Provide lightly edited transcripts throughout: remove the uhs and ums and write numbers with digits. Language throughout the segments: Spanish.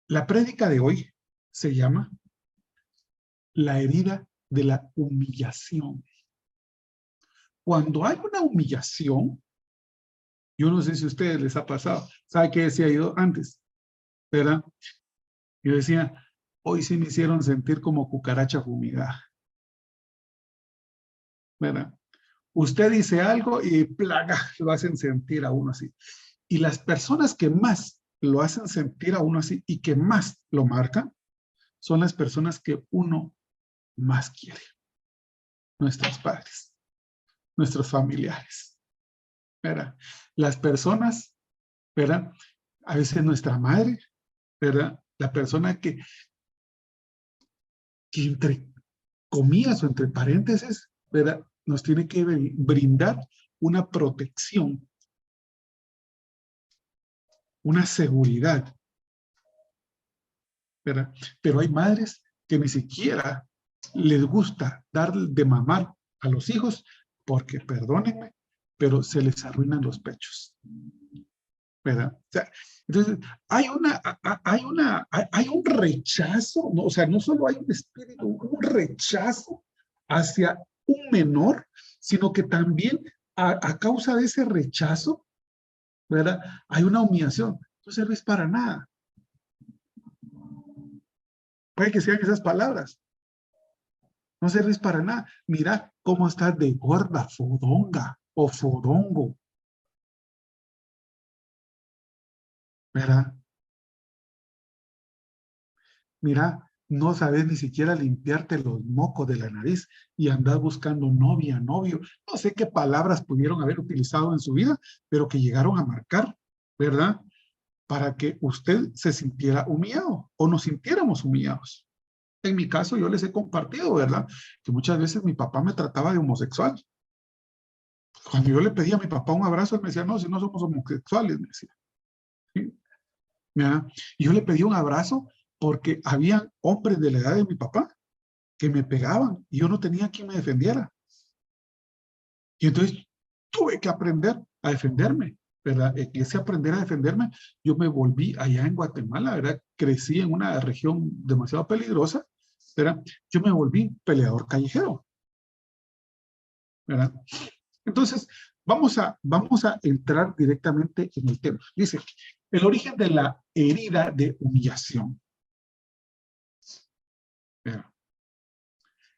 La prédica de hoy se llama la herida de la humillación. Cuando hay una humillación, yo no sé si a ustedes les ha pasado, ¿sabe qué decía yo antes? ¿Verdad? Yo decía, hoy sí me hicieron sentir como cucaracha fumigada. ¿Verdad? Usted dice algo y plaga, lo hacen sentir a uno así. Y las personas que más lo hacen sentir a uno así y que más lo marcan son las personas que uno más quiere. Nuestros padres, nuestros familiares. ¿Verdad? Las personas, ¿verdad? A veces nuestra madre, ¿verdad? La persona que entre comillas o entre paréntesis, ¿verdad? Nos tiene que brindar una protección, una seguridad, ¿verdad? Pero hay madres que ni siquiera les gusta dar de mamar a los hijos porque, perdónenme, pero se les arruinan los pechos, ¿verdad? O sea, entonces, hay un rechazo, ¿no? O sea, no solo hay un espíritu, un rechazo hacia un menor, sino que también a causa de ese rechazo, ¿verdad? Hay una humillación. No servís para nada. Puede que sean esas palabras. No servís para nada. Mira cómo estás de gorda, fodonga o fodongo, ¿verdad? Mira, no sabes ni siquiera limpiarte los mocos de la nariz y andas buscando novia, novio. No sé qué palabras pudieron haber utilizado en su vida, pero que llegaron a marcar, ¿verdad? Para que usted se sintiera humillado o nos sintiéramos humillados. En mi caso, yo les he compartido, ¿verdad? Que muchas veces mi papá me trataba de homosexual. Cuando yo le pedía a mi papá un abrazo, él me decía, no, si no somos homosexuales, me decía. ¿Sí? ¿Verdad? Y yo le pedí un abrazo porque había hombres de la edad de mi papá que me pegaban y yo no tenía quien me defendiera. Y entonces tuve que aprender a defenderme, ¿verdad? En ese aprender a defenderme, yo me volví allá en Guatemala, ¿verdad? Crecí en una región demasiado peligrosa, ¿verdad? Yo me volví peleador callejero, ¿verdad? Entonces, vamos a entrar directamente en el tema. Dice, el origen de la herida de humillación. ¿Verdad?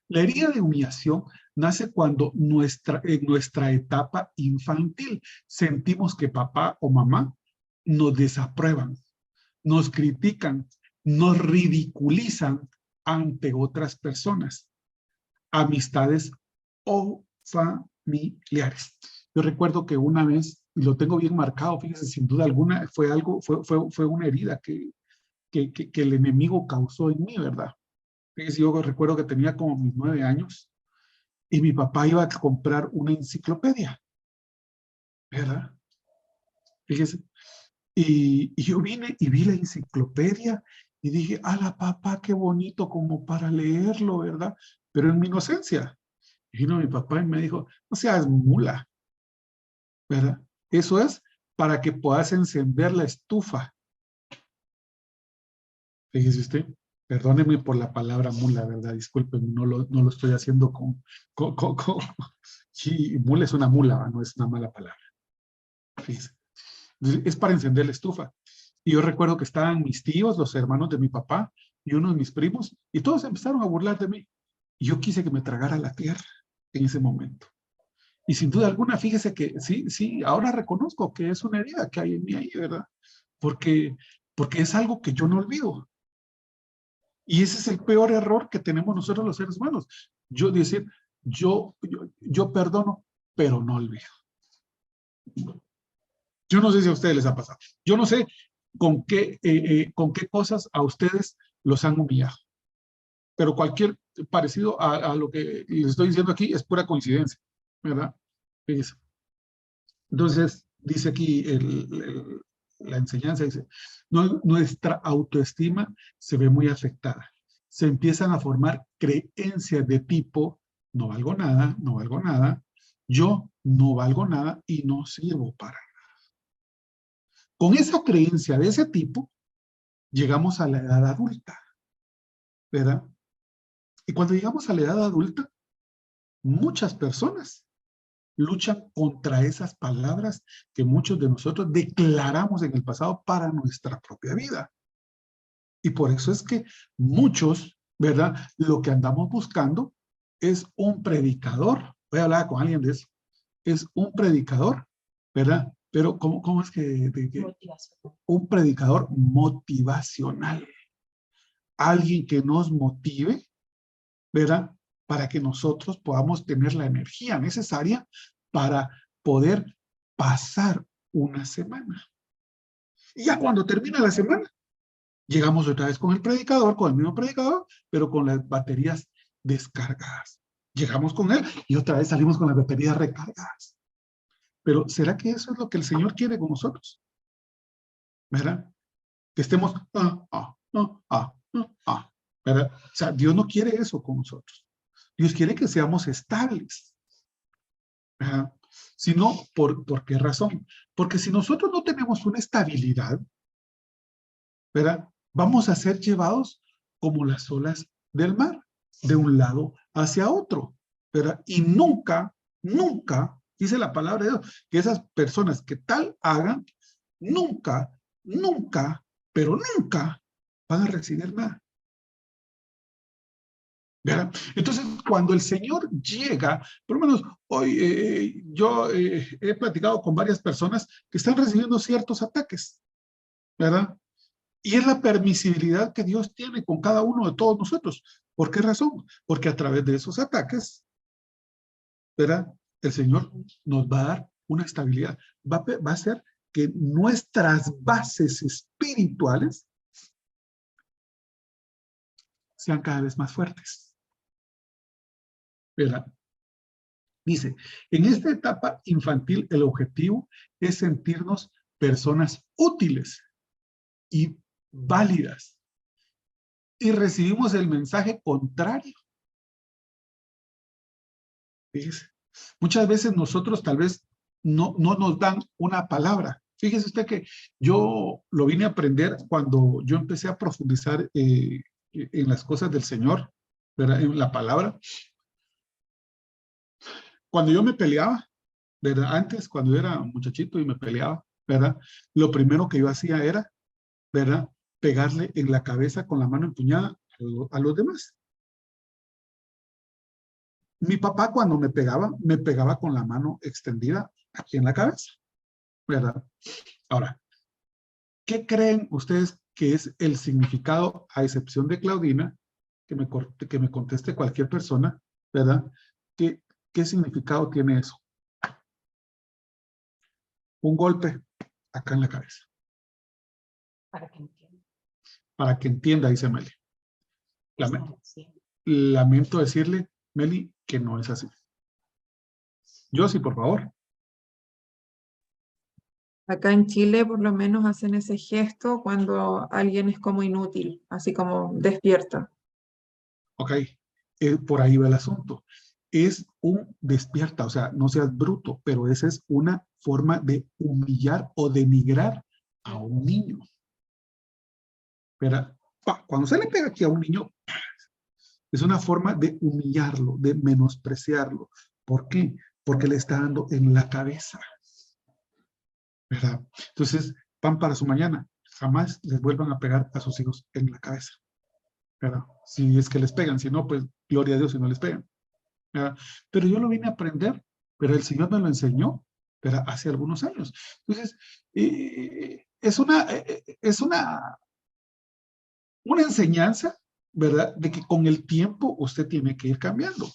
La herida de humillación nace cuando en nuestra etapa infantil sentimos que papá o mamá nos desaprueban, nos critican, nos ridiculizan ante otras personas, amistades o familiares. Yo recuerdo que una vez, y lo tengo bien marcado, fíjese, sin duda alguna, fue una herida que el enemigo causó en mí, ¿verdad? Fíjese, yo recuerdo que tenía como mis 9 años y mi papá iba a comprar una enciclopedia, ¿verdad? Fíjese. Y yo vine y vi la enciclopedia y dije, ala papá, qué bonito como para leerlo, ¿verdad? Pero en mi inocencia. Y vino mi papá y me dijo, no seas mula, ¿verdad? Eso es para que puedas encender la estufa. Fíjese usted, perdóneme por la palabra mula, ¿verdad? Disculpen, no lo estoy haciendo Sí, mula es una mula, no es una mala palabra. Fíjese. Es para encender la estufa. Y yo recuerdo que estaban mis tíos, los hermanos de mi papá y uno de mis primos, y todos empezaron a burlar de mí. Y yo quise que me tragara la tierra en ese momento. Y sin duda alguna, fíjese que sí, sí, ahora reconozco que es una herida que hay en mí ahí, ¿verdad? Porque, porque es algo que yo no olvido. Y ese es el peor error que tenemos nosotros los seres humanos. Yo decir, yo perdono, pero no olvido. Yo no sé si a ustedes les ha pasado. Yo no sé con qué cosas a ustedes los han humillado. Pero cualquier parecido a lo que les estoy diciendo aquí es pura coincidencia, ¿verdad? Fíjense. Entonces, dice aquí la enseñanza, dice, nuestra autoestima se ve muy afectada. Se empiezan a formar creencias de tipo, no valgo nada, no valgo nada, yo no valgo nada y no sirvo para. Con esa creencia de ese tipo, llegamos a la edad adulta, ¿verdad? Y cuando llegamos a la edad adulta, muchas personas luchan contra esas palabras que muchos de nosotros declaramos en el pasado para nuestra propia vida. Y por eso es que muchos, ¿verdad? Lo que andamos buscando es un predicador. Voy a hablar con alguien de eso. Es un predicador, ¿verdad? Pero ¿cómo es que un predicador motivacional? Alguien que nos motive, ¿verdad? Para que nosotros podamos tener la energía necesaria para poder pasar una semana. Y ya cuando termina la semana, llegamos otra vez con el predicador, con el mismo predicador, pero con las baterías descargadas. Llegamos con él y otra vez salimos con las baterías recargadas. Pero ¿será que eso es lo que el Señor quiere con nosotros? ¿Verdad? Que estemos, ¿verdad? O sea, Dios no quiere eso con nosotros. Dios quiere que seamos estables. ¿Verdad? Sino, ¿por qué razón? Porque si nosotros no tenemos una estabilidad, ¿verdad? Vamos a ser llevados como las olas del mar, de un lado hacia otro, ¿verdad? Y nunca, nunca, dice la palabra de Dios, que esas personas que tal hagan, nunca, nunca, pero nunca van a recibir nada. ¿Verdad? Entonces, cuando el Señor llega, por lo menos hoy yo he platicado con varias personas que están recibiendo ciertos ataques, ¿verdad? Y es la permisibilidad que Dios tiene con cada uno de todos nosotros. ¿Por qué razón? Porque a través de esos ataques, ¿verdad? El Señor nos va a dar una estabilidad. Va a hacer que nuestras bases espirituales sean cada vez más fuertes. ¿Verdad? Dice, en esta etapa infantil el objetivo es sentirnos personas útiles y válidas. Y recibimos el mensaje contrario. Fíjese, muchas veces nosotros tal vez no nos dan una palabra. Fíjese usted que yo lo vine a aprender cuando yo empecé a profundizar en las cosas del Señor, ¿verdad? En la palabra. Cuando yo me peleaba, ¿verdad? Antes, cuando yo era muchachito y me peleaba, ¿verdad? Lo primero que yo hacía era, ¿verdad? Pegarle en la cabeza con la mano empuñada a los demás. Mi papá cuando me pegaba con la mano extendida aquí en la cabeza, ¿verdad? Ahora, ¿qué creen ustedes que es el significado, a excepción de Claudina, que me conteste cualquier persona, ¿verdad? ¿Qué significado tiene eso? Un golpe acá en la cabeza. Para que entienda. Para que entienda, dice Meli. Sí. Lamento decirle, Meli, que no es así. Yo sí, por favor. Acá en Chile por lo menos hacen ese gesto cuando alguien es como inútil, así como despierta. Ok, por ahí va el asunto. Es un despierta, o sea, no seas bruto, pero esa es una forma de humillar o denigrar a un niño. Pero cuando se le pega aquí a un niño, es una forma de humillarlo, de menospreciarlo. ¿Por qué? Porque le está dando en la cabeza. ¿Verdad? Entonces, pan para su mañana. Jamás les vuelvan a pegar a sus hijos en la cabeza. ¿Verdad? Si es que les pegan, si no, pues gloria a Dios si no les pegan. ¿Verdad? Pero yo lo vine a aprender, pero el Señor me lo enseñó, ¿verdad? Hace algunos años. Entonces, es una enseñanza, ¿verdad? De que con el tiempo usted tiene que ir cambiando,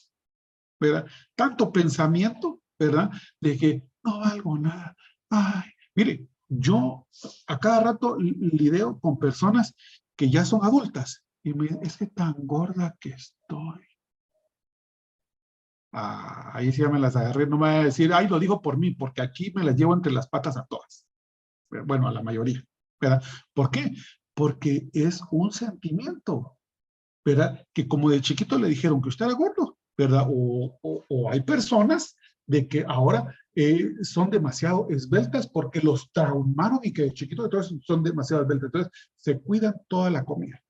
¿verdad? Tanto pensamiento, ¿verdad? De que no valgo nada. Ay, mire, yo a cada rato lidio con personas que ya son adultas y me dicen, es que tan gorda que estoy. Ahí sí ya me las agarré, no me voy a decir, ay, lo digo por mí, porque aquí me las llevo entre las patas a todas. Bueno, a la mayoría, ¿verdad? ¿Por qué? Porque es un sentimiento, ¿verdad? Que como de chiquito le dijeron que usted era gordo, ¿verdad? O hay personas, de que ahora son demasiado esbeltas porque los traumaron y que de chiquitos entonces son demasiado esbeltas. Entonces se cuidan toda la comida.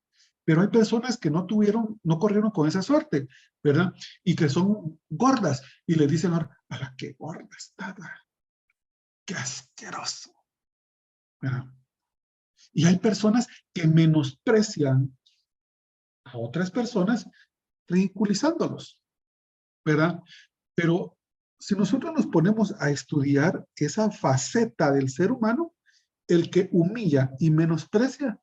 Pero hay personas que no corrieron con esa suerte, ¿verdad? Y que son gordas y le dicen, a la que gorda está, qué asqueroso, ¿verdad? Y hay personas que menosprecian a otras personas ridiculizándolos, ¿verdad? Pero si nosotros nos ponemos a estudiar esa faceta del ser humano, el que humilla y menosprecia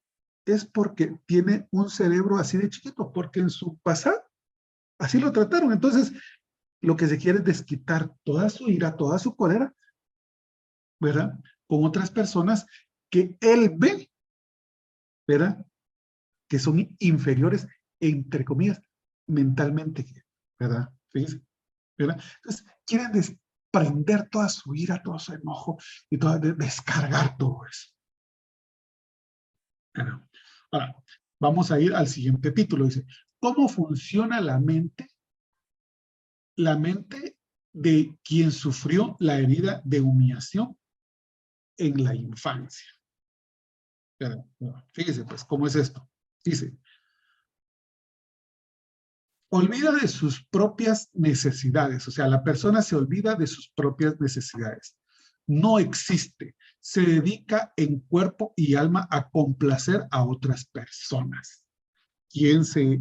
es porque tiene un cerebro así de chiquito, porque en su pasado así lo trataron. Entonces, lo que se quiere es desquitar toda su ira, toda su cólera, ¿verdad? Con otras personas que él ve, ¿verdad? Que son inferiores, entre comillas, mentalmente, ¿verdad? Fíjense, ¿verdad? Entonces, quieren desprender toda su ira, todo su enojo y descargar todo eso. ¿Verdad? Ahora, vamos a ir al siguiente título. Dice, ¿cómo funciona la mente? La mente de quien sufrió la herida de humillación en la infancia. ¿Verdad? Fíjese, pues, ¿cómo es esto? Dice, olvida de sus propias necesidades, o sea, la persona se olvida de sus propias necesidades. No existe, se dedica en cuerpo y alma a complacer a otras personas. Quien se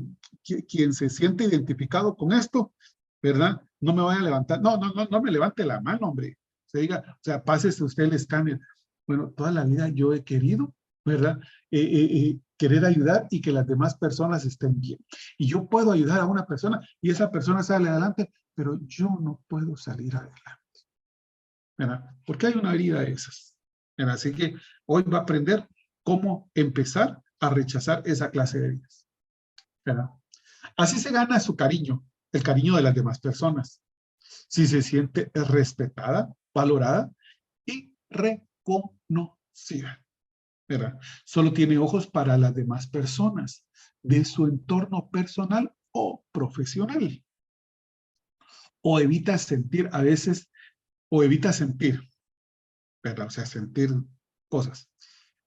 siente identificado con esto, ¿verdad? No me vaya a levantar, no me levante la mano, hombre. Se diga, o sea, pásese usted el escáner. Bueno, toda la vida yo he querido, ¿verdad? Querer ayudar y que las demás personas estén bien. Y yo puedo ayudar a una persona y esa persona sale adelante, pero yo no puedo salir adelante, ¿verdad? Porque hay una herida de esas, ¿verdad? Así que hoy va a aprender cómo empezar a rechazar esa clase de heridas, ¿verdad? Así se gana su cariño, el cariño de las demás personas. Si se siente respetada, valorada y reconocida, ¿verdad? Solo tiene ojos para las demás personas de su entorno personal o profesional. O evita sentir a veces, o evita sentir, ¿verdad? O sea, sentir cosas.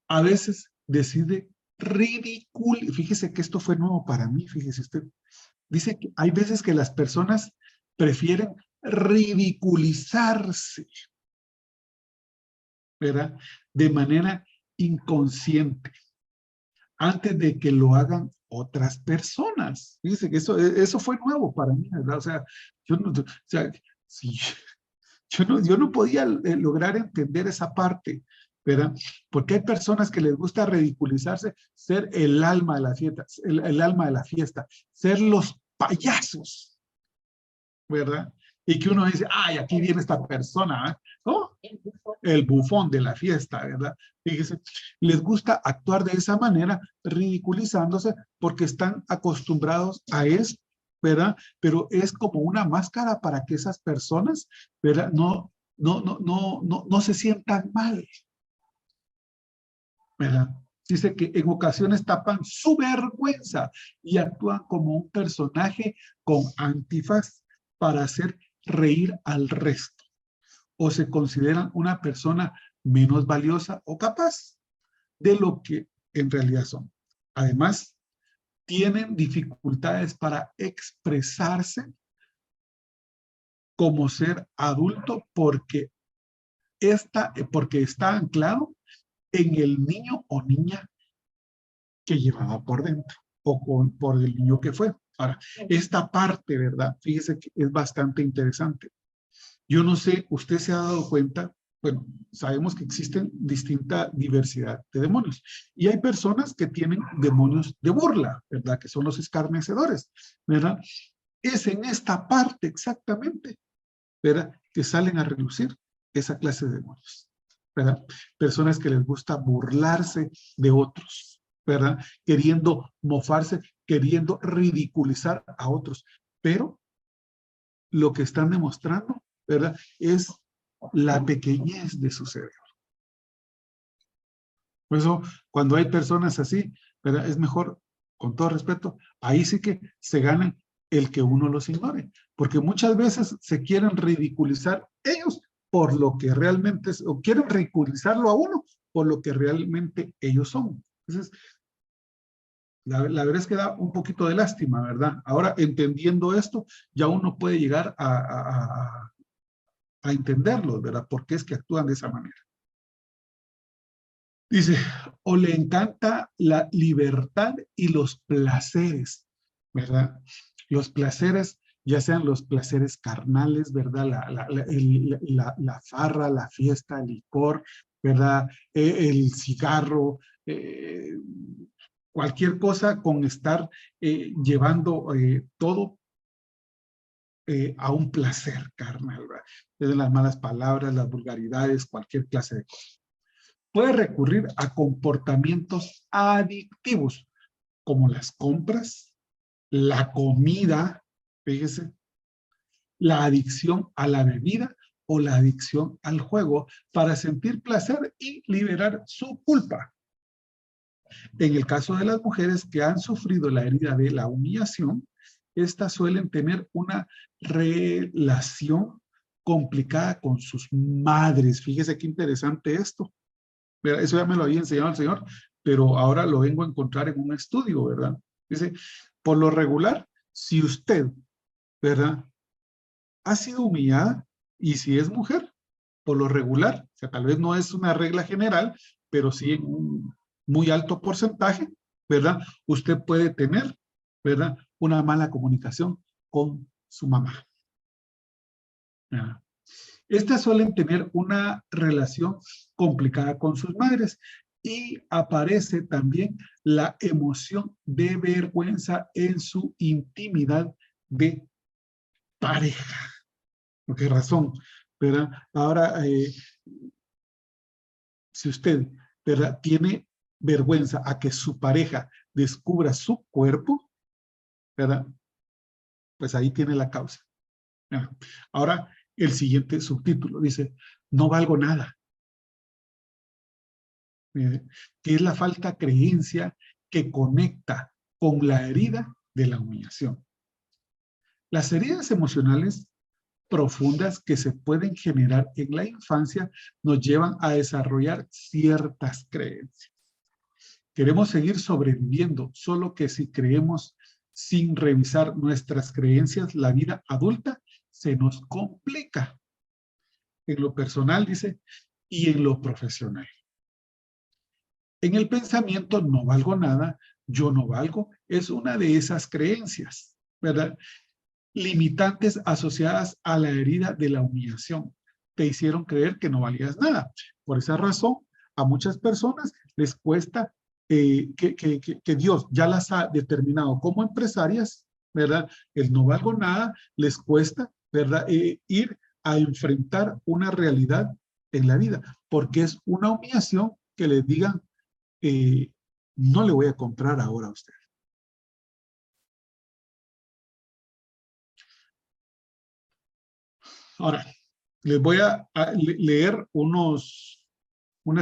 A veces decide fíjese que esto fue nuevo para mí, fíjese usted. Dice que hay veces que las personas prefieren ridiculizarse, ¿verdad? De manera inconsciente, antes de que lo hagan otras personas. Fíjese que eso fue nuevo para mí, ¿verdad? O sea, sí, yo no podía lograr entender esa parte, ¿verdad? Porque hay personas que les gusta ridiculizarse, ser el alma de la fiesta, el alma de la fiesta, ser los payasos, ¿verdad? Y que uno dice, ay, aquí viene esta persona, ¿eh? ¿Cómo? El bufón de la fiesta, ¿verdad? Fíjese, les gusta actuar de esa manera, ridiculizándose, porque están acostumbrados a eso, ¿verdad? Pero es como una máscara para que esas personas, ¿verdad? No se sientan mal, ¿verdad? Dice que en ocasiones tapan su vergüenza y actúan como un personaje con antifaz para hacer reír al resto, o se consideran una persona menos valiosa o capaz de lo que en realidad son. Además, tienen dificultades para expresarse como ser adulto porque está anclado en el niño o niña que llevaba por dentro o por el niño que fue. Ahora, esta parte, ¿verdad? Fíjese que es bastante interesante. Yo no sé, usted se ha dado cuenta, bueno, sabemos que existen distinta diversidad de demonios y hay personas que tienen demonios de burla, ¿verdad? Que son los escarnecedores, ¿verdad? Es en esta parte exactamente, ¿verdad? Que salen a relucir esa clase de demonios, ¿verdad? Personas que les gusta burlarse de otros, ¿verdad? Queriendo mofarse, queriendo ridiculizar a otros, pero lo que están demostrando, ¿verdad? Es la pequeñez de su cerebro. Por eso, cuando hay personas así, ¿verdad? Es mejor, con todo respeto, ahí sí que se ganan el que uno los ignore, porque muchas veces se quieren ridiculizar ellos por lo que realmente es, o quieren ridiculizarlo a uno por lo que realmente ellos son. Entonces, la verdad es que da un poquito de lástima, ¿verdad? Ahora, entendiendo esto, ya uno puede llegar a entenderlo, ¿verdad? ¿Por qué es que actúan de esa manera? Dice, o le encanta la libertad y los placeres, ¿verdad? Los placeres, ya sean los placeres carnales, ¿verdad? La farra, la fiesta, el licor, ¿verdad? El cigarro, cualquier cosa con estar llevando todo a un placer carnal, ¿verdad? Desde las malas palabras, las vulgaridades, cualquier clase de cosas. Puede recurrir a comportamientos adictivos, como las compras, la comida, fíjese, la adicción a la bebida o la adicción al juego para sentir placer y liberar su culpa. En el caso de las mujeres que han sufrido la herida de la humillación, estas suelen tener una relación complicada con sus madres. Fíjese qué interesante esto. Eso ya me lo había enseñado el Señor, pero ahora lo vengo a encontrar en un estudio, ¿verdad? Dice, por lo regular, si usted, ¿verdad?, ha sido humillada, y si es mujer, por lo regular, o sea, tal vez no es una regla general, pero sí en un muy alto porcentaje, ¿verdad? Usted puede tener, ¿verdad?, una mala comunicación con su mamá. ¿Verdad? Estas suelen tener una relación complicada con sus madres y aparece también la emoción de vergüenza en su intimidad de pareja. ¿Por qué razón? ¿Verdad? Ahora, si usted, ¿verdad?, tiene vergüenza a que su pareja descubra su cuerpo, ¿verdad?, pues ahí tiene la causa. ¿Verdad? Ahora, el siguiente subtítulo dice, no valgo nada. Que es la falta de creencia que conecta con la herida de la humillación. Las heridas emocionales profundas que se pueden generar en la infancia nos llevan a desarrollar ciertas creencias. Queremos seguir sobreviviendo, solo que si creemos sin revisar nuestras creencias, la vida adulta se nos complica. En lo personal, dice, y en lo profesional. En el pensamiento no valgo nada, yo no valgo, es una de esas creencias, ¿verdad? Limitantes asociadas a la herida de la humillación. Te hicieron creer que no valías nada. Por esa razón, a muchas personas les cuesta que Dios ya las ha determinado como empresarias, ¿verdad? El no valgo nada, les cuesta, ¿verdad? Ir a enfrentar una realidad en la vida, porque es una humillación que les digan, no le voy a comprar ahora a usted. Ahora, les voy a leer unas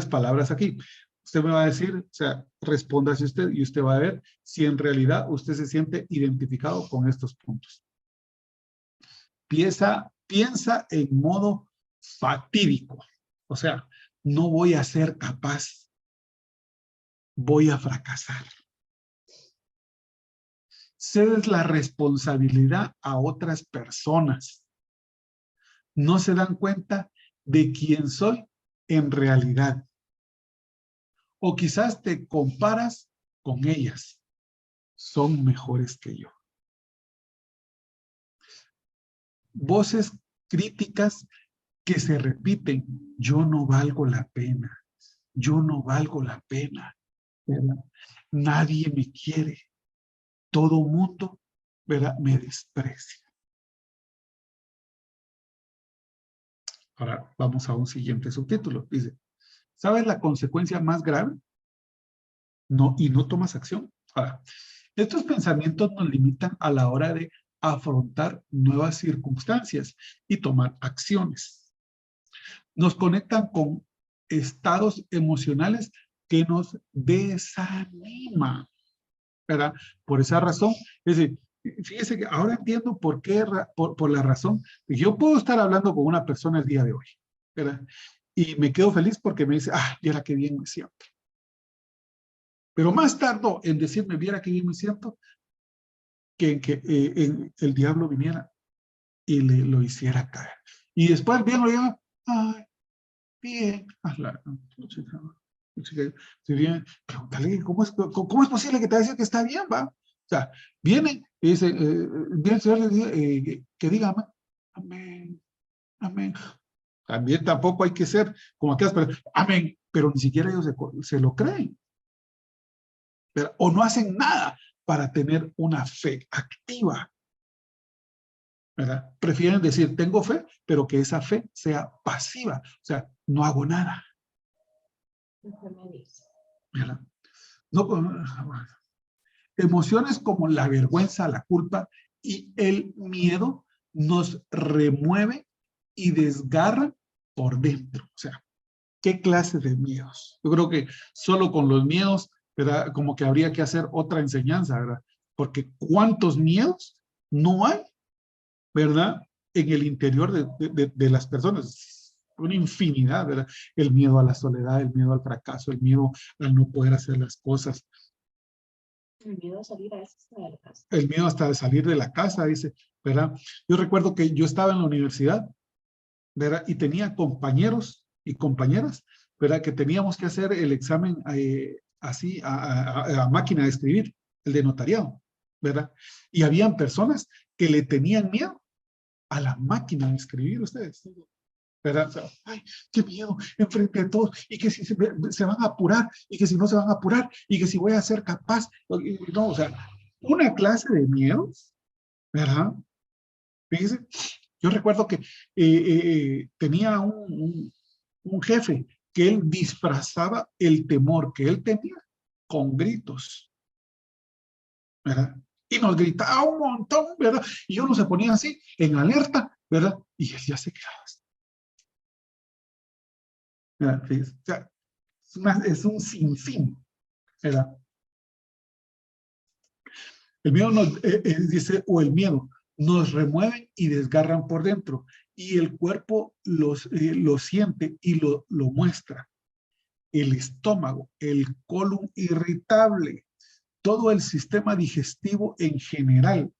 palabras aquí. Usted me va a decir, o sea, respóndase usted y usted va a ver si en realidad usted se siente identificado con estos puntos. Piensa en modo fatídico. O sea, no voy a ser capaz. Voy a fracasar. Cedes la responsabilidad a otras personas. No se dan cuenta de quién soy en realidad. O quizás te comparas con ellas. Son mejores que yo. Voces críticas que se repiten. Yo no valgo la pena. Yo no valgo la pena. ¿Verdad? Nadie me quiere. Todo mundo, ¿verdad?, me desprecia. Ahora vamos a un siguiente subtítulo. Dice, ¿sabes la consecuencia más grave? No, y no tomas acción. Ahora, estos pensamientos nos limitan a la hora de afrontar nuevas circunstancias y tomar acciones. Nos conectan con estados emocionales que nos desaniman, ¿verdad? Por esa razón, es decir, Fíjese que ahora entiendo por qué, por la razón. Yo puedo estar hablando con una persona el día de hoy, ¿verdad? Y me quedo feliz porque me dice, viera qué bien me siento. Pero más tardó en decirme, viera qué bien me siento, que en el diablo viniera y lo hiciera caer. Y después bien lo llama, ay, bien, hazla. Si bien, pregúntale, ¿cómo es posible que te diga que está bien, va? O sea, viene y dice, viene el Señor le dice, que diga amén, amén, amén. También tampoco hay que ser como aquellas personas, amén, pero ni siquiera ellos se lo creen. ¿Verdad? O no hacen nada para tener una fe activa. ¿Verdad? Prefieren decir, tengo fe, pero que esa fe sea pasiva. O sea, no hago nada. ¿Verdad? No, emociones como la vergüenza, la culpa y el miedo nos remueve y desgarra por dentro. O sea, ¿qué clase de miedos? Yo creo que solo con los miedos, ¿verdad? Como que habría que hacer otra enseñanza, ¿verdad? Porque ¿cuántos miedos no hay, ¿verdad? En el interior de las personas. Una infinidad, ¿verdad? El miedo a la soledad, el miedo al fracaso, el miedo a no poder hacer las cosas. El miedo a salir a veces de la casa. El miedo hasta de salir de la casa, dice, ¿verdad? Yo recuerdo que yo estaba en la universidad, ¿verdad? Y tenía compañeros y compañeras, ¿verdad? Que teníamos que hacer el examen así a máquina de escribir, el de notariado, ¿verdad? Y habían personas que le tenían miedo a la máquina de escribir, ustedes, ¿verdad? O sea, ay, qué miedo, enfrente de todos, y que si se van a apurar, y que si no se van a apurar, y que si voy a ser capaz, no, o sea, una clase de miedos, ¿verdad? Fíjense, yo recuerdo que tenía un jefe que él disfrazaba el temor que él tenía con gritos, ¿verdad? Y nos gritaba un montón, ¿verdad? Y uno se ponía así, en alerta, ¿verdad? Y él ya se quedaba así. ¿Verdad? Fíjense, o sea, es un sinfín, ¿verdad? El miedo nos, dice, o el miedo, nos remueven y desgarran por dentro. Y el cuerpo lo siente y lo muestra. El estómago, el colon irritable, todo el sistema digestivo en general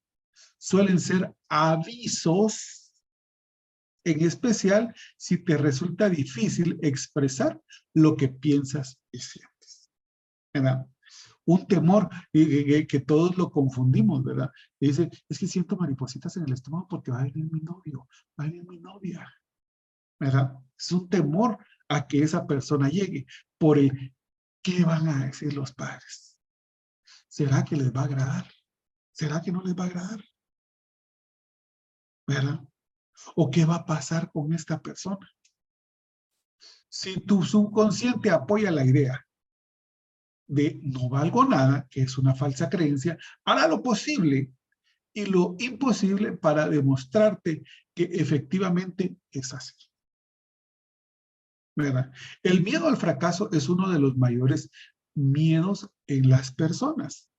suelen ser avisos, en especial si te resulta difícil expresar lo que piensas y sientes. ¿Verdad? Un temor que todos lo confundimos, ¿verdad? Y dice, es que siento maripositas en el estómago porque va a venir mi novio, va a venir mi novia, ¿verdad? Es un temor a que esa persona llegue por el ¿qué van a decir los padres? ¿Será que les va a agradar? ¿Será que no les va a agradar? ¿Verdad? ¿O qué va a pasar con esta persona? Si tu subconsciente apoya la idea de no valgo nada, que es una falsa creencia, hará lo posible y lo imposible para demostrarte que efectivamente es así. ¿Verdad? El miedo al fracaso es uno de los mayores miedos en las personas.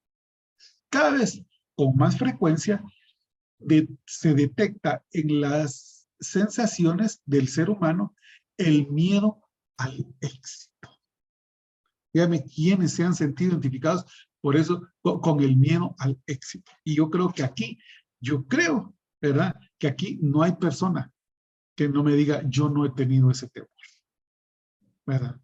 Cada vez con más frecuencia se detecta en las sensaciones del ser humano el miedo al éxito. Dígame quiénes se han sentido identificados por eso, con el miedo al éxito. Y yo creo que aquí, ¿verdad? Que aquí no hay persona que no me diga, yo no he tenido ese temor, ¿verdad?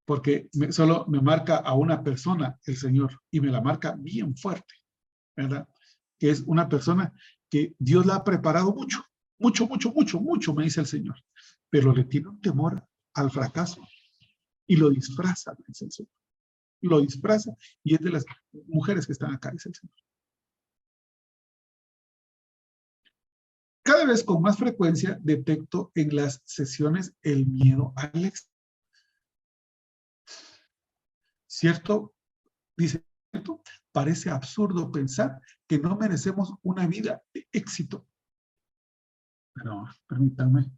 Porque solo me marca a una persona el Señor y me la marca bien fuerte, ¿verdad? Que es una persona que Dios la ha preparado mucho, mucho, mucho, mucho, mucho, me dice el Señor, pero le tiene un temor al fracaso y lo disfraza, me dice el Señor. Lo disfraza y es de las mujeres que están acá, dice el Señor. Cada vez con más frecuencia detecto en las sesiones el miedo al éxito. ¿Cierto? Dice, ¿cierto? Parece absurdo pensar que no merecemos una vida de éxito. Pero permítanme.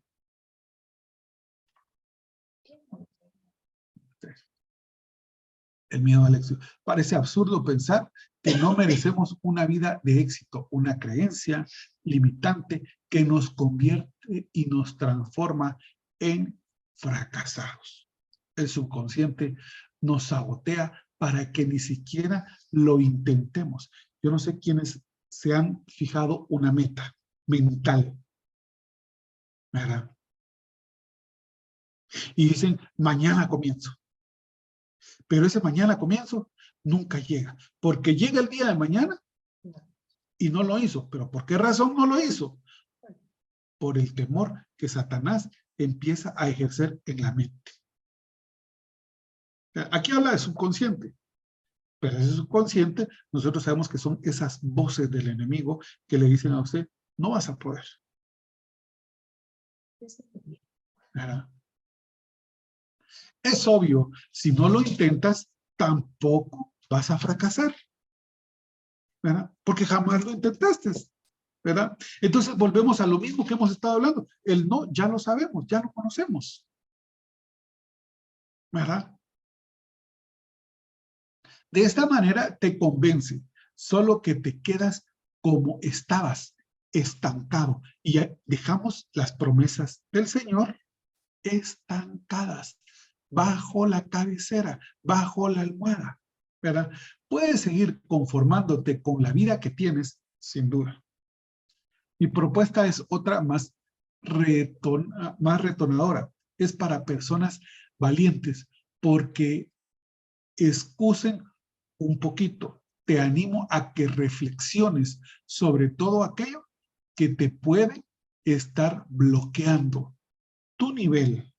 El miedo al éxito. Parece absurdo pensar que no merecemos una vida de éxito, una creencia limitante que nos convierte y nos transforma en fracasados. El subconsciente nos sabotea para que ni siquiera lo intentemos. Yo no sé quiénes se han fijado una meta mental, ¿verdad? Y dicen, mañana comienzo. Pero ese mañana comienzo nunca llega, porque llega el día de mañana y no lo hizo. ¿Pero por qué razón no lo hizo? Por el temor que Satanás empieza a ejercer en la mente. Aquí habla de subconsciente, pero ese subconsciente nosotros sabemos que son esas voces del enemigo que le dicen a usted, no vas a poder. ¿Verdad? Es obvio, si no lo intentas, tampoco vas a fracasar, ¿verdad? Porque jamás lo intentaste, ¿verdad? Entonces volvemos a lo mismo que hemos estado hablando. El no, ya lo sabemos, ya lo conocemos, ¿verdad? De esta manera te convence, solo que te quedas como estabas, estancado. Y dejamos las promesas del Señor estancadas, bajo la cabecera, bajo la almohada, ¿verdad? Puedes seguir conformándote con la vida que tienes, sin duda. Mi propuesta es otra más retonadora. Es para personas valientes, porque excusen un poquito. Te animo a que reflexiones sobre todo aquello que te puede estar bloqueando tu nivel,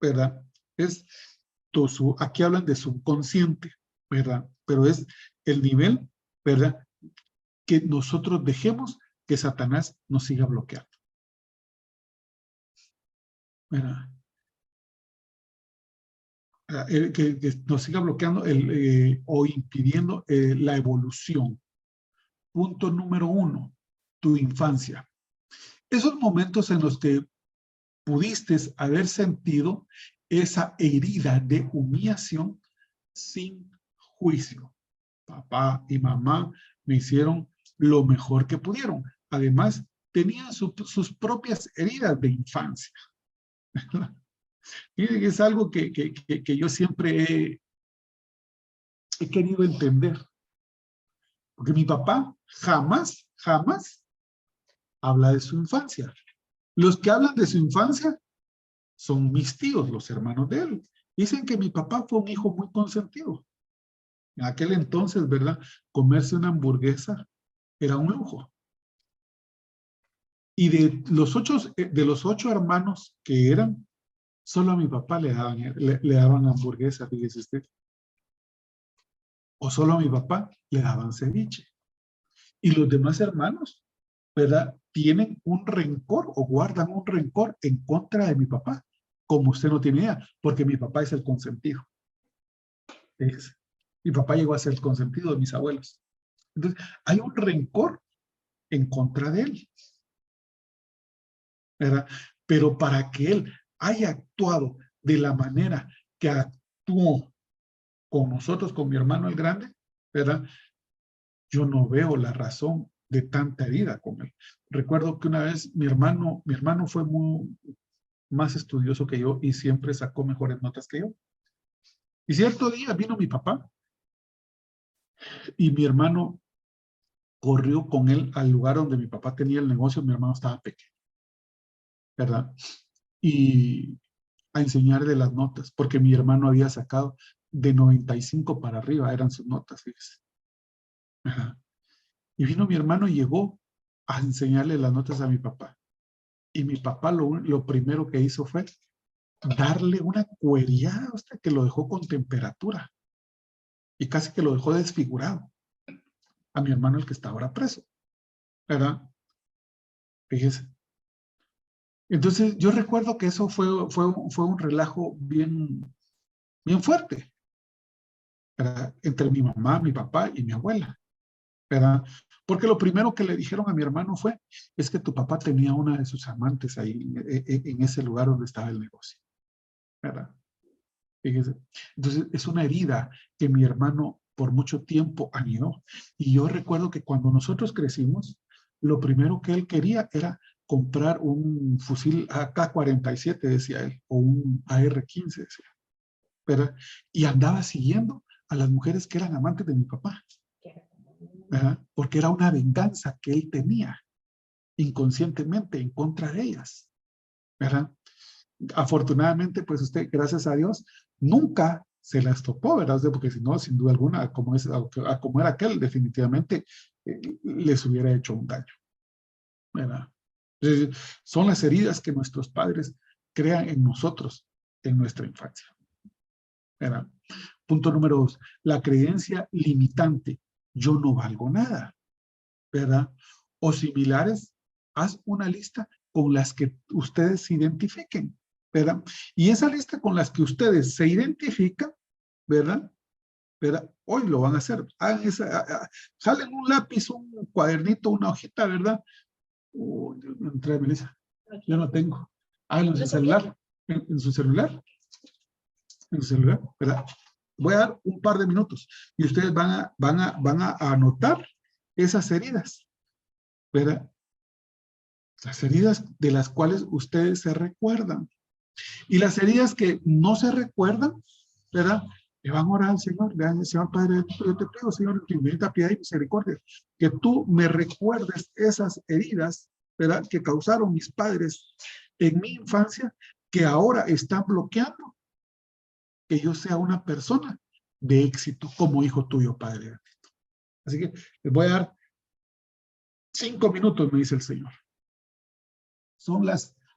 ¿verdad? Es aquí hablan de subconsciente, ¿verdad? Pero es el nivel, ¿verdad? Que nosotros dejemos que Satanás nos siga bloqueando, ¿verdad? Que nos siga bloqueando o impidiendo la evolución. Punto número 1, tu infancia. Esos momentos en los que pudiste haber sentido esa herida de humillación sin juicio. Papá y mamá me hicieron lo mejor que pudieron. Además, tenían sus propias heridas de infancia. Y es algo que yo siempre he querido entender. Porque mi papá jamás habla de su infancia. Los que hablan de su infancia son mis tíos, los hermanos de él. Dicen que mi papá fue un hijo muy consentido. En aquel entonces, ¿verdad? Comerse una hamburguesa era un lujo. Y de los 8 hermanos que eran, solo a mi papá le daban hamburguesa, fíjese usted. O solo a mi papá le daban ceviche. Y los demás hermanos, ¿verdad? Tienen un rencor o guardan un rencor en contra de mi papá, como usted no tiene idea, porque mi papá es el consentido. Mi papá llegó a ser el consentido de mis abuelos. Entonces, hay un rencor en contra de él, ¿verdad? Pero para que él haya actuado de la manera que actuó con nosotros, con mi hermano el grande, ¿verdad? Yo no veo la razón de tanta herida con él. Recuerdo que una vez mi hermano fue más estudioso que yo y siempre sacó mejores notas que yo. Y cierto día vino mi papá y mi hermano corrió con él al lugar donde mi papá tenía el negocio. Mi hermano estaba pequeño, ¿verdad? Y a enseñarle las notas, porque mi hermano había sacado de 95 para arriba, eran sus notas, fíjese. ¿Verdad? Y vino mi hermano y llegó a enseñarle las notas a mi papá. Y mi papá lo primero que hizo fue darle una cueriada hasta que lo dejó con temperatura. Y casi que lo dejó desfigurado. A mi hermano, el que está ahora preso. ¿Verdad? Fíjese. Entonces, yo recuerdo que eso fue un relajo bien fuerte, ¿verdad? Entre mi mamá, mi papá y mi abuela, ¿verdad? Porque lo primero que le dijeron a mi hermano es que tu papá tenía una de sus amantes ahí en ese lugar donde estaba el negocio, ¿verdad? Fíjese. Entonces, es una herida que mi hermano por mucho tiempo anidó. Y yo recuerdo que cuando nosotros crecimos, lo primero que él quería era comprar un fusil AK-47, decía él, o un AR-15, decía. ¿Verdad? Y andaba siguiendo a las mujeres que eran amantes de mi papá, ¿verdad? Porque era una venganza que él tenía inconscientemente en contra de ellas, ¿verdad? Afortunadamente, pues usted, gracias a Dios, nunca se las topó, ¿verdad? O sea, porque si no, sin duda alguna, como era aquel, definitivamente les hubiera hecho un daño, ¿verdad? Entonces, son las heridas que nuestros padres crean en nosotros en nuestra infancia, ¿verdad? Punto número 2, la creencia limitante, yo no valgo nada, ¿verdad? O similares, haz una lista con las que ustedes se identifiquen, ¿verdad? Y esa lista con las que ustedes se identifican, ¿verdad? ¿Verdad? Hoy lo van a hacer. Hagan jalen un lápiz, un cuadernito, una hojita, ¿verdad? Entré, Melissa. Yo no tengo. Háganlo en su celular. En su celular. En su celular, ¿verdad? Voy a dar un par de minutos y ustedes van a anotar esas heridas, ¿verdad? Las heridas de las cuales ustedes se recuerdan. Y las heridas que no se recuerdan, ¿verdad? Le van a orar al Señor, le van a decir, Señor Padre, yo te pido, Señor, en tu infinita piedad y misericordia, que tú me recuerdes esas heridas, ¿verdad? Que causaron mis padres en mi infancia, que ahora están bloqueando que yo sea una persona de éxito como hijo tuyo, Padre. Así que les voy a dar 5 minutos, me dice el Señor.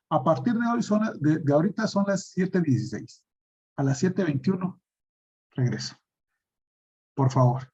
A partir de hoy, de ahorita son las 7:16. A las 7:21 regreso. Por favor.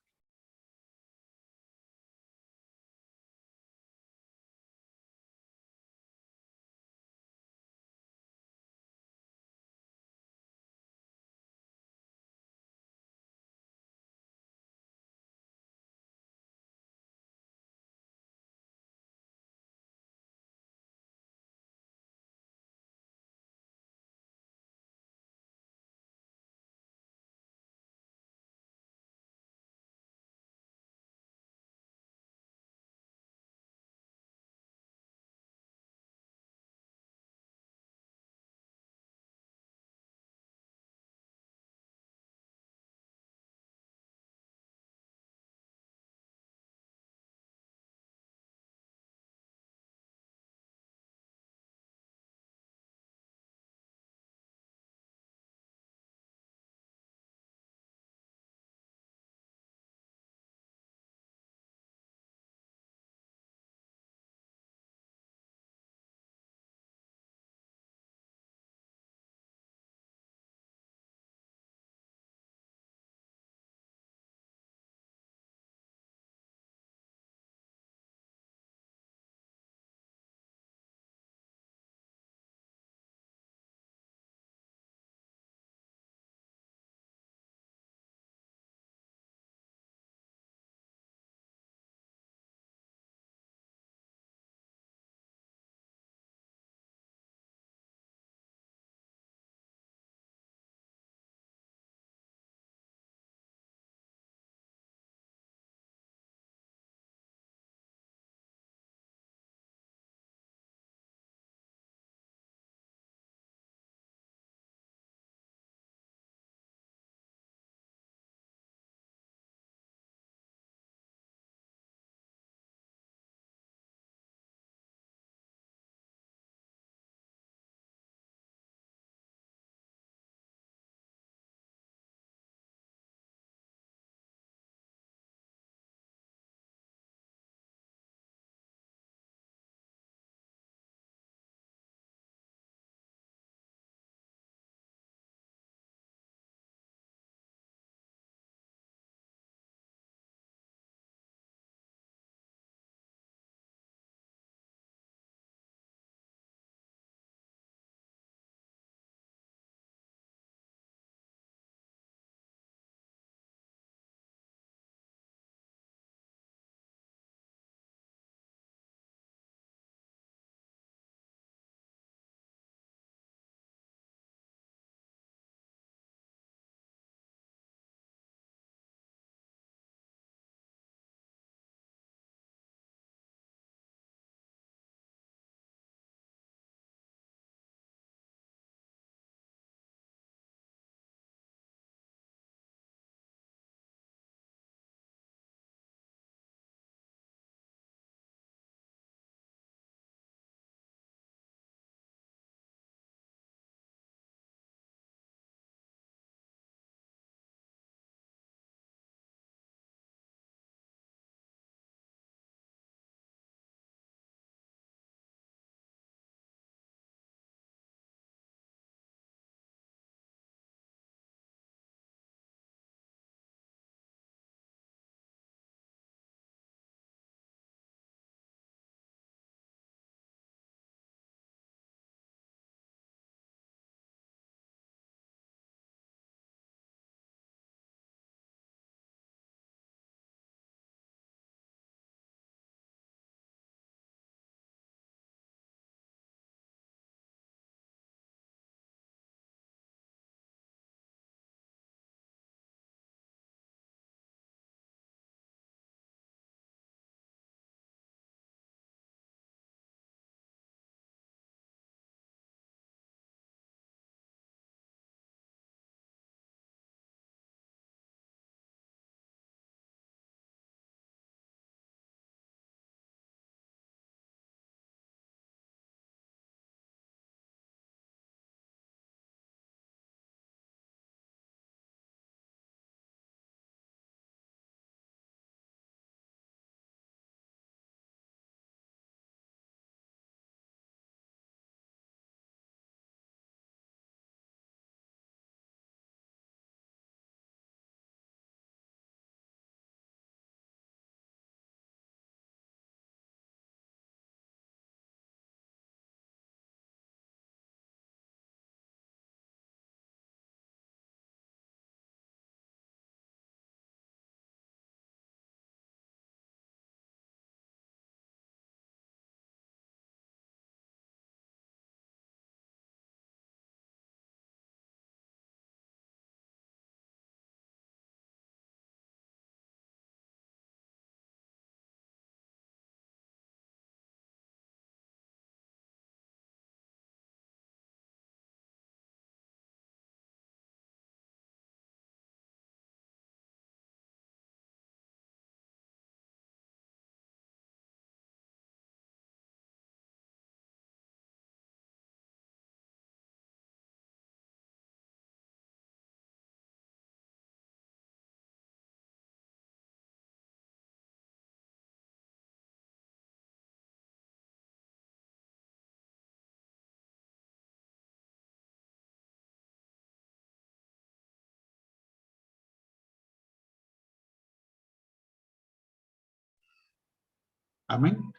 Amén.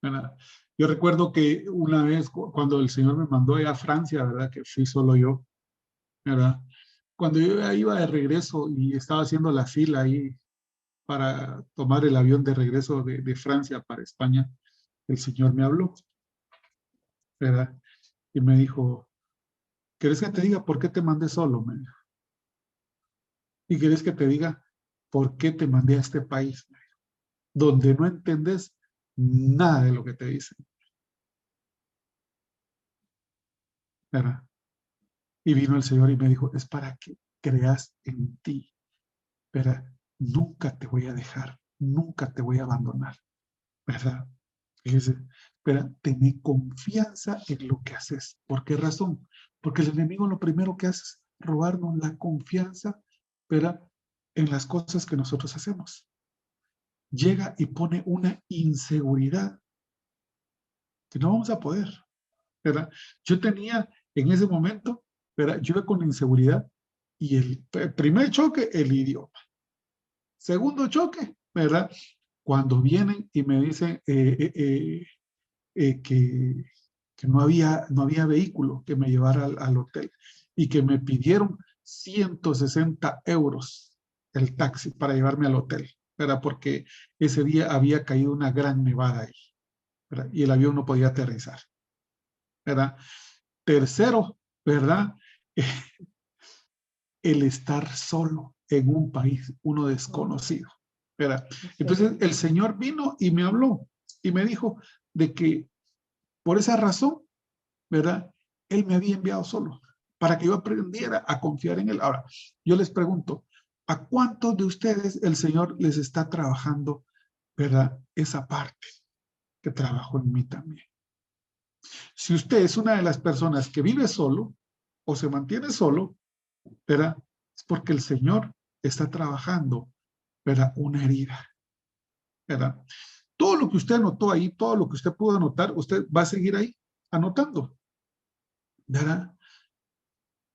¿Verdad? Yo recuerdo que una vez cuando el Señor me mandó a Francia, ¿verdad? Que fui solo yo, ¿verdad? Cuando yo ya iba de regreso y estaba haciendo la fila ahí para tomar el avión de regreso de Francia para España, el Señor me habló, ¿verdad? Y me dijo, ¿quieres que te diga por qué te mandé solo? Me dijo. ¿Y quieres que te diga por qué te mandé a este país? Me dijo, donde no entendés nada de lo que te dicen, ¿verdad? Y vino el Señor y me dijo, es para que creas en ti, ¿verdad? Nunca te voy a dejar, nunca te voy a abandonar, ¿verdad? Fíjese, pero tené confianza en lo que haces. ¿Por qué razón? Porque el enemigo lo primero que hace es robarnos la confianza, ¿verdad? En las cosas que nosotros hacemos. Llega y pone una inseguridad que no vamos a poder, ¿verdad? Yo tenía en ese momento, ¿verdad? Yo iba con inseguridad y el primer choque, el idioma. Segundo choque, ¿verdad? Cuando vienen y me dicen que no había vehículo que me llevara al hotel y que me pidieron 160 euros el taxi para llevarme al hotel, ¿verdad? Porque ese día había caído una gran nevada ahí, ¿verdad? Y el avión no podía aterrizar, ¿verdad? Tercero, ¿verdad? El estar solo en un país, uno desconocido, ¿verdad? Entonces el Señor vino y me habló y me dijo de que por esa razón, ¿verdad? Él me había enviado solo para que yo aprendiera a confiar en Él. Ahora, yo les pregunto, ¿a cuántos de ustedes el Señor les está trabajando, ¿verdad? Esa parte que trabajó en mí también. Si usted es una de las personas que vive solo o se mantiene solo, ¿verdad? Es porque el Señor está trabajando, ¿verdad? Una herida, ¿verdad? Todo lo que usted anotó ahí, todo lo que usted pudo anotar, usted va a seguir ahí anotando, ¿verdad?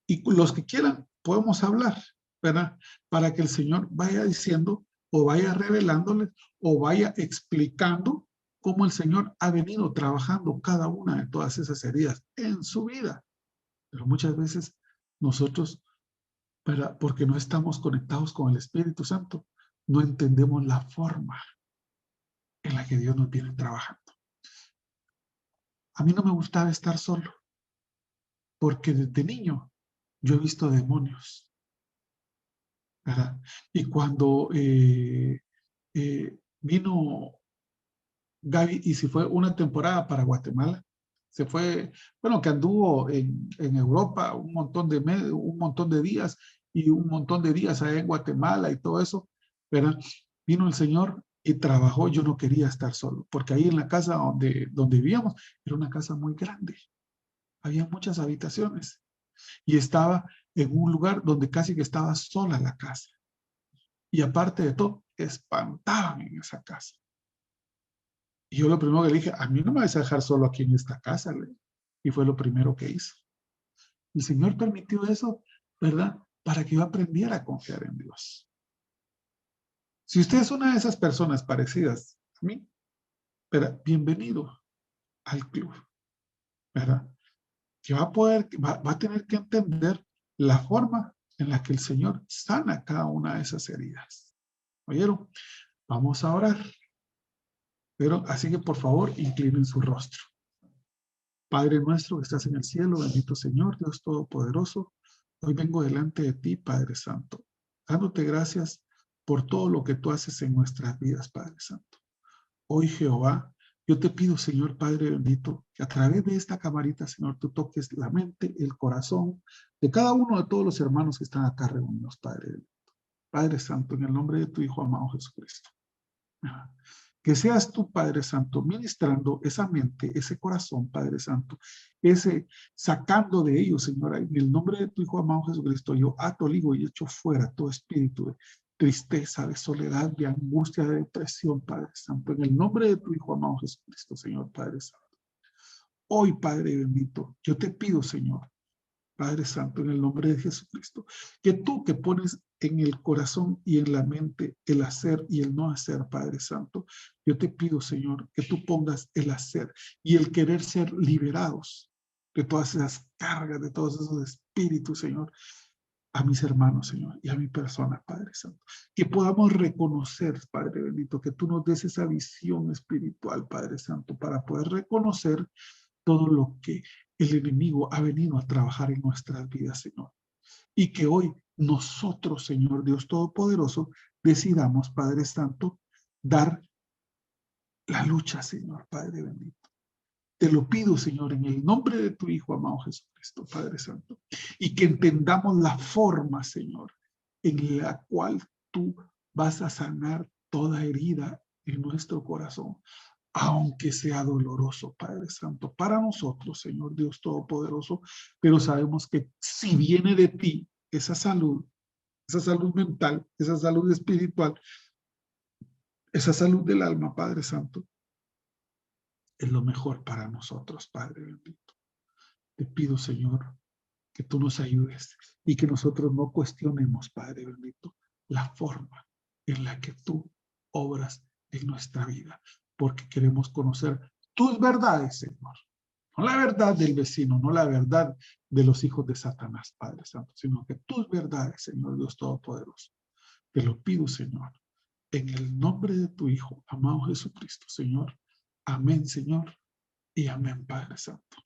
Y los que quieran, podemos hablar, ¿verdad? Para que el Señor vaya diciendo o vaya revelándole o vaya explicando cómo el Señor ha venido trabajando cada una de todas esas heridas en su vida. Pero muchas veces nosotros, ¿verdad? Porque no estamos conectados con el Espíritu Santo, no entendemos la forma en la que Dios nos viene trabajando. A mí no me gustaba estar solo, porque desde niño yo he visto demonios, ¿verdad? Y cuando vino Gaby y se fue una temporada para Guatemala, se fue, bueno, que anduvo en Europa un montón de días y un montón de días allá en Guatemala y todo eso, ¿verdad? Vino el Señor y trabajó. Yo no quería estar solo, porque ahí en la casa donde vivíamos era una casa muy grande, había muchas habitaciones y estaba en un lugar donde casi que estaba sola la casa. Y aparte de todo, espantaban en esa casa. Y yo lo primero que le dije, a mí no me vas a dejar solo aquí en esta casa. Y fue lo primero que hizo. El Señor permitió eso, ¿verdad? Para que yo aprendiera a confiar en Dios. Si usted es una de esas personas parecidas a mí, ¿verdad? Bienvenido al club, ¿verdad? Que va a tener que entender la forma en la que el Señor sana cada una de esas heridas. ¿Oyeron? Vamos a orar. Pero así que por favor, inclinen su rostro. Padre nuestro que estás en el cielo, bendito Señor, Dios Todopoderoso, hoy vengo delante de ti, Padre Santo, dándote gracias por todo lo que tú haces en nuestras vidas, Padre Santo. Hoy, Jehová, yo te pido, Señor Padre bendito, que a través de esta camarita, Señor, tú toques la mente, el corazón de cada uno de todos los hermanos que están acá reunidos, Padre bendito. Padre Santo, en el nombre de tu Hijo amado Jesucristo. Que seas tú, Padre Santo, ministrando esa mente, ese corazón, Padre Santo, sacando de ellos, Señor, en el nombre de tu Hijo amado Jesucristo, yo ato, ligo y echo fuera todo espíritu de tristeza, de soledad, de angustia, de depresión, Padre Santo, en el nombre de tu Hijo amado Jesucristo, Señor, Padre Santo. Hoy, Padre bendito, yo te pido, Señor, Padre Santo, en el nombre de Jesucristo, que tú que pones en el corazón y en la mente el hacer y el no hacer, Padre Santo, yo te pido, Señor, que tú pongas el hacer y el querer ser liberados de todas esas cargas, de todos esos espíritus, Señor, a mis hermanos, Señor, y a mi persona, Padre Santo. Que podamos reconocer, Padre bendito, que tú nos des esa visión espiritual, Padre Santo, para poder reconocer todo lo que el enemigo ha venido a trabajar en nuestras vidas, Señor. Y que hoy nosotros, Señor Dios Todopoderoso, decidamos, Padre Santo, dar la lucha, Señor, Padre bendito. Te lo pido, Señor, en el nombre de tu Hijo amado Jesucristo, Padre Santo. Y que entendamos la forma, Señor, en la cual tú vas a sanar toda herida en nuestro corazón, aunque sea doloroso, Padre Santo, para nosotros, Señor Dios Todopoderoso, pero sabemos que si viene de ti esa salud mental, esa salud espiritual, esa salud del alma, Padre Santo, es lo mejor para nosotros, Padre bendito. Te pido, Señor, que tú nos ayudes y que nosotros no cuestionemos, Padre bendito, la forma en la que tú obras en nuestra vida, porque queremos conocer tus verdades, Señor. No la verdad del vecino, no la verdad de los hijos de Satanás, Padre Santo, sino que tus verdades, Señor Dios Todopoderoso. Te lo pido, Señor, en el nombre de tu Hijo, amado Jesucristo, Señor. Amén, Señor, y amén, Padre Santo.